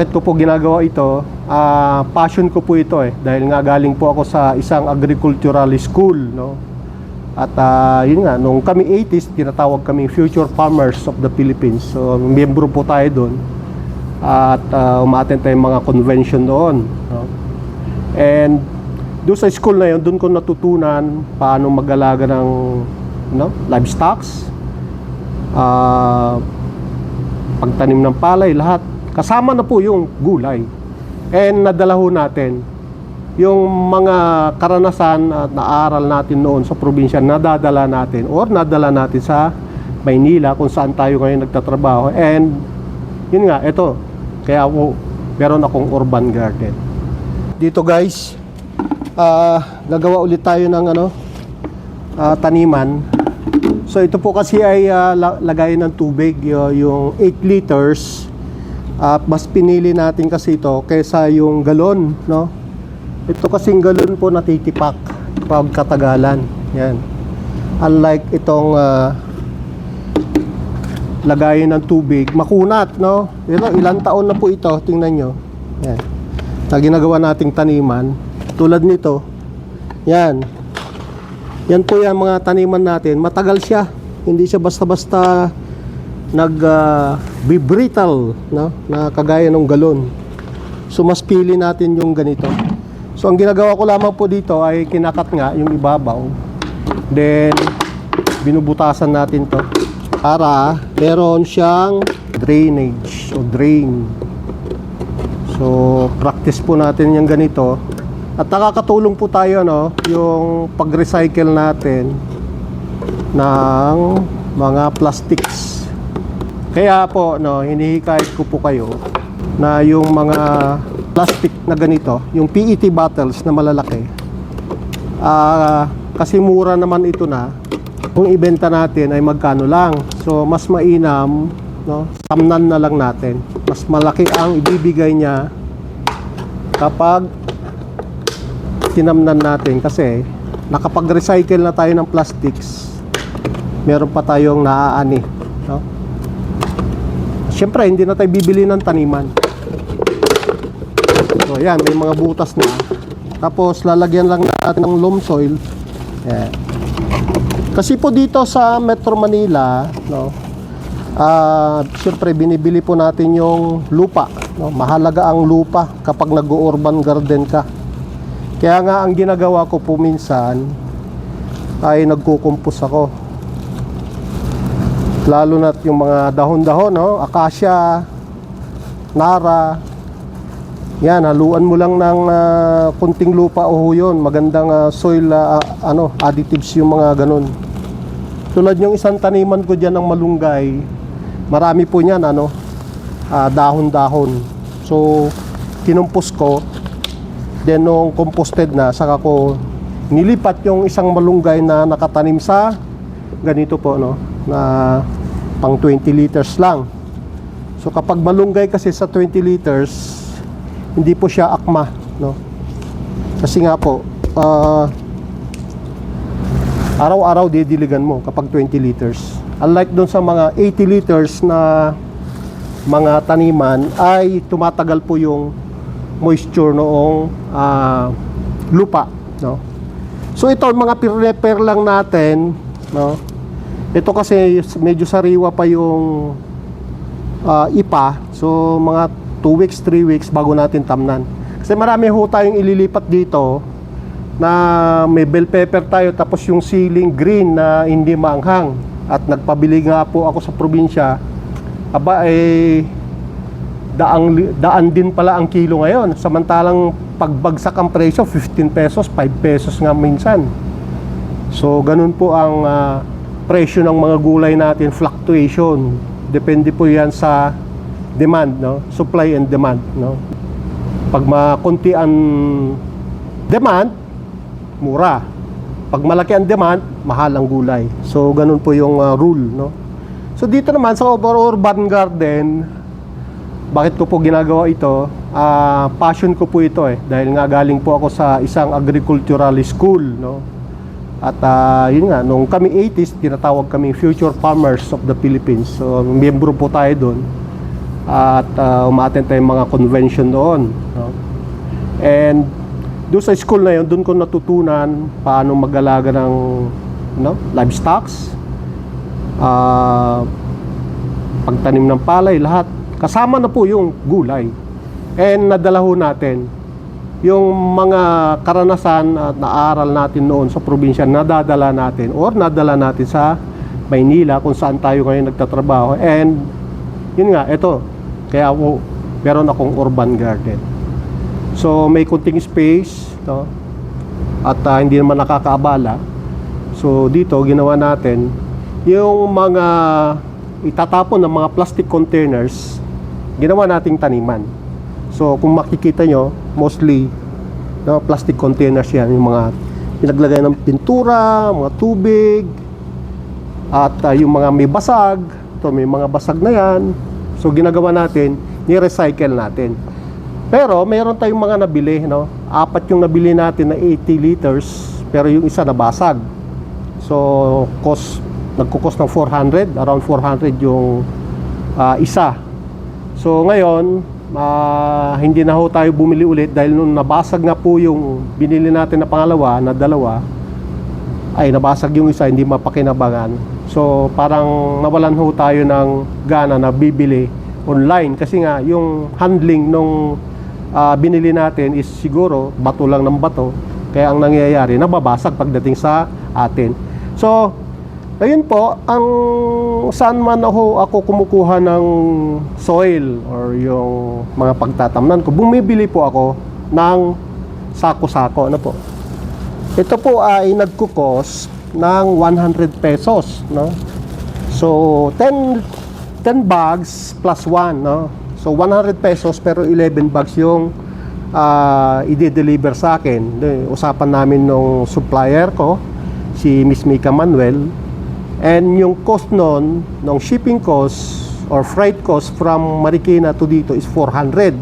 Bakit ko po ginagawa ito? Passion ko po ito dahil nga galing po ako sa isang agricultural school, no? At yun nga, nung kami 80s, tinatawag kami Future Farmers of the Philippines. So, miyembro po tayo doon. At umattend tayo mga convention doon, no? And doon sa school na yun, doon ko natutunan paano mag-alaga ng livestock, pagtanim ng palay, lahat. Kasama na po yung gulay. And nadala ho natin yung mga karanasan at naaral natin noon sa probinsya, nadadala natin sa Maynila kung saan tayo ngayon nagtatrabaho. And yun nga, ito, kaya po meron akong urban garden. Dito guys, gagawa ulit tayo ng taniman. So ito po kasi ay lagayan ng tubig, yung 8 liters. Mas pinili natin kasi ito kaysa yung galon, no? Ito kasing galon po natitipak pag katagalan. Yan. Unlike itong lagayan ng tubig, makunat, no? Ilang taon na po ito, tingnan nyo. Yan. Na ginagawa nating taniman, tulad nito. Yan. Yan po yung mga taniman natin. Matagal siya. Hindi siya basta-basta brittle, no? Na kagaya ng galon. So mas pili natin yung ganito. So ang ginagawa ko lamang po dito ay kinakat nga yung ibabaw. Then binubutasan natin to para meron siyang drainage o drain. So practice po natin yung ganito. At nakakatulong po tayo, no, yung pag-recycle natin ng mga plastics. Kaya po, no, hinihikayat ko po kayo na yung mga plastic na ganito, yung PET bottles na malalaki, kasi mura naman ito na, kung ibenta natin ay magkano lang. So mas mainam, no, samnan na lang natin. Mas malaki ang ibibigay niya kapag tinamnan natin, kasi nakapag-recycle na tayo ng plastics, meron pa tayong naaani, no? Siyempre, hindi na tayo bibili ng taniman. So, yan, may mga butas na. Tapos, lalagyan lang natin ng loam soil. Yan. Kasi po dito sa Metro Manila, no, siyempre, binibili po natin yung lupa, no? Mahalaga ang lupa kapag nag-urban garden ka. Kaya nga, ang ginagawa ko po minsan ay nagkukumpos ako. Lalo na yung mga dahon-dahon, no? Acacia, nara. Yan, haluan mo lang ng kunting lupa o yun. Magandang soil additives yung mga ganun. Tulad yung isang taniman ko dyan ng malunggay. Marami po niyan, dahon-dahon. So, kinumpos ko. Then, nung composted na, saka ko nilipat yung isang malunggay na nakatanim sa ganito po, no? Na pang 20 liters lang. So kapag malunggay kasi sa 20 liters, hindi po siya akma, no? Kasi nga po, araw-araw didiligan mo kapag 20 liters. Unlike doon sa mga 80 liters na mga taniman, ay tumatagal po yung moisture noong lupa, no? So ito, mga prepare lang natin, no? Ito kasi medyo sariwa pa yung ipa. So mga 2 weeks, 3 weeks bago natin tamnan. Kasi marami ho tayong ililipat dito na may bell pepper tayo, tapos yung ceiling green na hindi maanghang. At nagpabili nga po ako sa probinsya. Aba, daan din pala ang kilo ngayon. Samantalang pagbagsak ang presyo, 15 pesos, 5 pesos nga minsan. So ganun po ang presyo ng mga gulay natin, fluctuation. Depende po yan sa demand, no? Supply and demand, no? Pag makunti ang demand, mura. Pag malaki ang demand, mahal ang gulay. So ganun po yung rule, no? So dito naman sa urban garden, bakit ko po ginagawa ito? Passion ko po ito dahil nga galing po ako sa isang agricultural school, no? At yun nga, nung kami 80s, tinatawag kami Future Farmers of the Philippines. So, miyembro po tayo doon. at umattend tayong mga convention doon, no? And doon sa school na yun, doon ko natutunan paano mag-alaga ng, no, livestocks, pagtanim ng palay, lahat kasama na po yung gulay. And nadala ho natin yung mga karanasan at naaral natin noon sa probinsya, nadadala natin or nadala natin sa Maynila kung saan tayo ngayon nagtatrabaho. And yun nga, ito, kaya po meron akong urban garden. So may kunting space, no? At hindi naman nakakaabala. So dito ginawa natin yung mga itatapon ng mga plastic containers, ginawa nating taniman. So kung makikita nyo, mostly, no, plastic containers yan, yung mga pinaglagay ng pintura, mga tubig, at yung mga may basag. Ito, may mga basag na yan. So ginagawa natin, ni-recycle natin. Pero mayroon tayong mga nabili, no? 4 yung nabili natin na 80 liters, pero yung isa nabasag. So nagkukos ng 400, around 400 yung isa. So ngayon, hindi na ho tayo bumili ulit dahil nung nabasag nga po yung binili natin na pangalawa, na dalawa, ay nabasag yung isa, hindi mapakinabangan. So parang nawalan ho tayo ng gana na bibili online kasi nga yung handling nung binili natin is siguro bato lang ng bato, kaya ang nangyayari nababasag pagdating sa atin. So ayun po, ang saan man ako kumukuha ng soil or yung mga pagtatamnan ko, bumibili po ako ng sako-sako. Ano po? Ito po ay nagkukos ng 100 pesos, no? So 10 bags plus 1, no? So 100 pesos pero 11 bags yung i-deliver sa akin. Usapan namin nung supplier ko, si Miss Mika Manuel. And yung cost nun, ng shipping cost or freight cost from Marikina to dito is 400.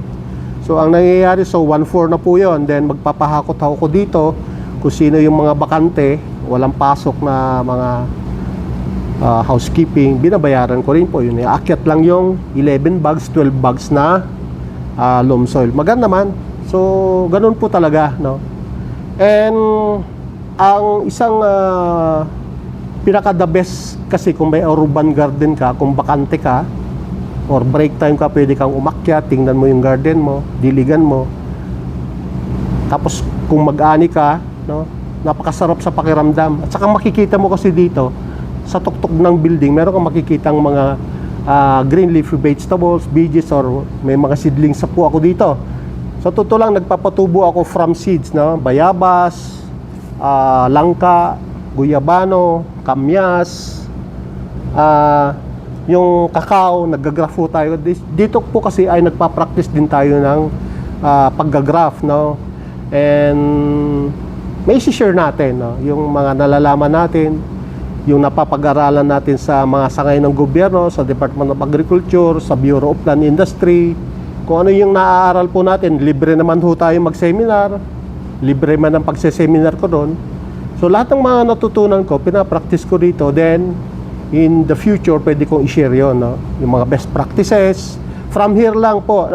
So ang nangyayari, so 1/4 na po yun. Then magpapahakot ako dito kung sino yung mga bakante, walang pasok na mga housekeeping, binabayaran ko rin po yun. Aakyat lang yung 11 bags, 12 bags na loam soil. Maganda naman. So ganun po talaga, no? And ang isang pinaka the best kasi kung may urban garden ka, kung bakante ka or break time ka, pwede kang umakyat, tingnan mo yung garden mo, diligan mo. Tapos kung mag-ani ka, no, napakasarap sa pakiramdam. At saka makikita mo kasi dito sa tuktok ng building, meron kang makikitang mga green leafy vegetables, veggies, or may mga seedlings sa po ako dito. Sa totoo lang, nagpapatubo ako from seeds, no? Bayabas, langka, guyabano, kamyas, yung kakao, naggagraph tayo. Dito po kasi ay nagpa-practice din tayo ng paggagraph, no? And may i-share natin, no? Yung mga nalalaman natin, yung napapag-aralan natin sa mga sangay ng gobyerno, sa Department of Agriculture, sa Bureau of Land Industry, kung ano yung naaaral po natin. Libre naman ho tayo mag-seminar, libre man ang pagse-seminar ko doon. So lahat ng mga natutunan ko, pinapractice ko dito. Then in the future, pwede kong i-share yun, no? Yung mga best practices. From here lang po,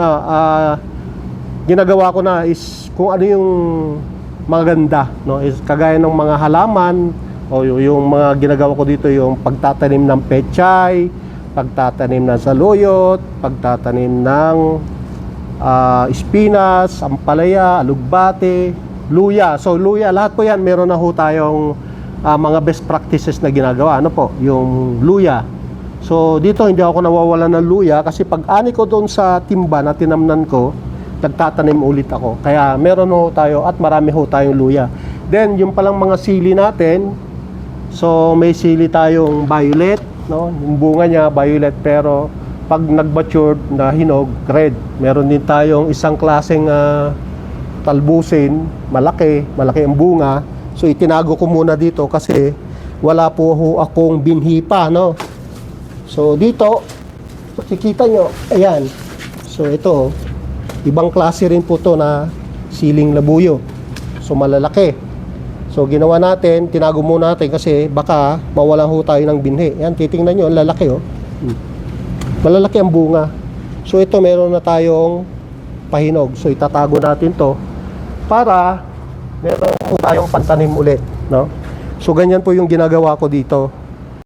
ginagawa ko na is kung ano yung maganda, no? Is kagaya ng mga halaman, o yung mga ginagawa ko dito, yung pagtatanim ng pechay, pagtatanim ng saluyot, pagtatanim ng espinas, ampalaya, alugbate, luya. So luya, lahat po yan meron na ho tayong mga best practices na ginagawa. Ano po? Yung luya. So dito hindi ako nawawala ng luya kasi pag ani ko doon sa timba na tinamnan ko, nagtatanim ulit ako. Kaya meron ho tayo at marami ho tayong luya. Then yung palang mga sili natin, so may sili tayong violet, no? Yung bunga niya violet, pero pag nag-matured na hinog, red. Meron din tayong isang klaseng talbusin, malaki ang bunga. So itinago ko muna dito kasi wala po akong binhi pa, no? So dito, makikita nyo, ayan. So ito, ibang klase rin po to na siling labuyo. So malalaki. So ginawa natin, tinago muna natin kasi baka mawalan ho tayo ng binhi. Yan, titingnan nyo, ang lalaki, oh. Malalaki ang bunga. So ito, meron na tayong pahinog. So itatago natin to para meron po tayong pantanim ulit, no? So ganyan po yung ginagawa ko dito.